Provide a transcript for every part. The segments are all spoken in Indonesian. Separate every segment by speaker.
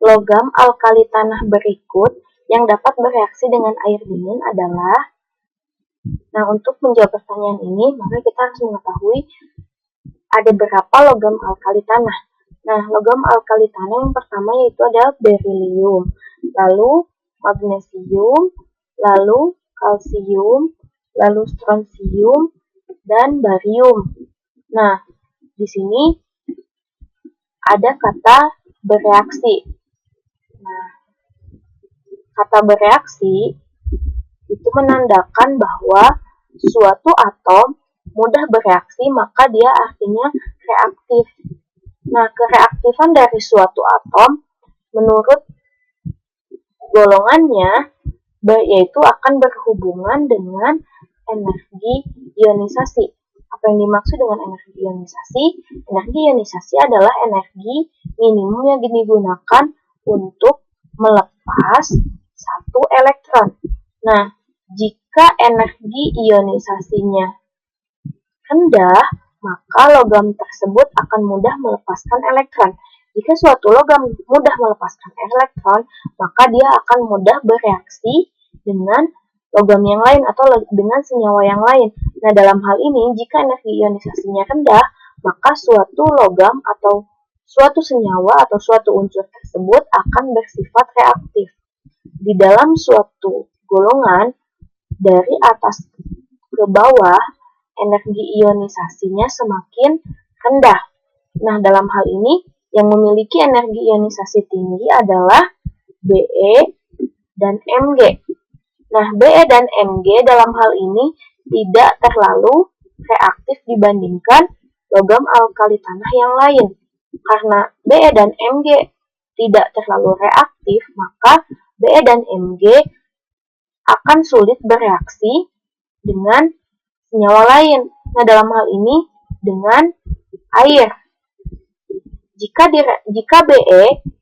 Speaker 1: logam alkali tanah berikut yang dapat bereaksi dengan air dingin adalah. Nah, untuk menjawab pertanyaan ini, maka kita harus mengetahui ada berapa logam alkali tanah. Nah, logam alkali tanah yang pertama yaitu ada berilium, lalu magnesium, lalu kalsium, lalu strontium, dan barium. Nah, di sini ada kata bereaksi. Nah, kata bereaksi itu menandakan bahwa suatu atom mudah bereaksi, maka dia artinya reaktif. Nah, kereaktifan dari suatu atom menurut golongannya yaitu akan berhubungan dengan energi ionisasi. Apa yang dimaksud dengan energi ionisasi? Energi ionisasi adalah energi minimum yang digunakan untuk melepas satu elektron. Nah, jika energi ionisasinya rendah, maka logam tersebut akan mudah melepaskan elektron. Jika suatu logam mudah melepaskan elektron, maka dia akan mudah bereaksi dengan logam yang lain atau dengan senyawa yang lain. Nah, dalam hal ini, jika energi ionisasinya rendah, maka suatu logam atau suatu senyawa atau suatu unsur tersebut akan bersifat reaktif. Di dalam suatu golongan, dari atas ke bawah, energi ionisasinya semakin rendah. Nah, dalam hal ini, yang memiliki energi ionisasi tinggi adalah Be dan Mg. Nah, Be dan Mg dalam hal ini tidak terlalu reaktif dibandingkan logam alkali tanah yang lain. Karena Be dan Mg tidak terlalu reaktif, maka Be dan Mg akan sulit bereaksi dengan senyawa lain. Nah, dalam hal ini dengan air. Jika Be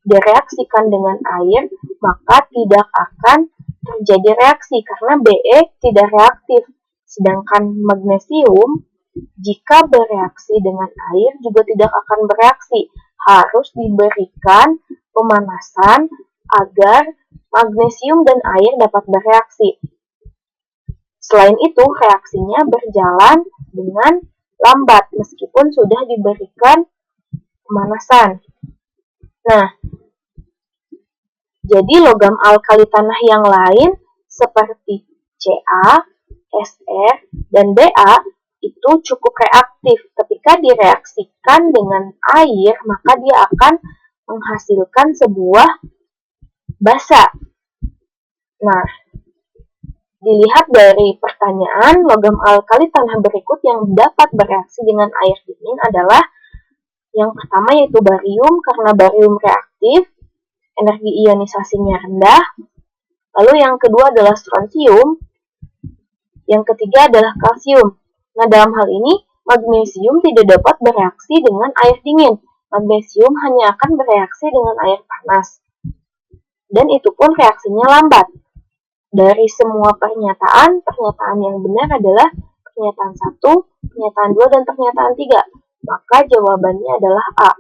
Speaker 1: direaksikan dengan air, maka tidak akan terjadi reaksi karena Be tidak reaktif. Sedangkan magnesium, jika bereaksi dengan air juga tidak akan bereaksi. Harus diberikan pemanasan agar magnesium dan air dapat bereaksi. Selain itu, reaksinya berjalan dengan lambat meskipun sudah diberikan pemanasan. Nah, jadi logam alkali tanah yang lain seperti Ca, Sr, dan Ba itu cukup reaktif. Ketika direaksikan dengan air, maka dia akan menghasilkan sebuah basa. Nah, dilihat dari pertanyaan, logam alkali tanah berikut yang dapat bereaksi dengan air dingin adalah yang pertama yaitu barium, karena barium reaktif, energi ionisasinya rendah. Lalu yang kedua adalah strontium, yang ketiga adalah kalsium. Nah, dalam hal ini, magnesium tidak dapat bereaksi dengan air dingin. Magnesium hanya akan bereaksi dengan air panas. Dan itu pun reaksinya lambat. Dari semua pernyataan yang benar adalah pernyataan 1, pernyataan 2, dan pernyataan 3. Maka jawabannya adalah A.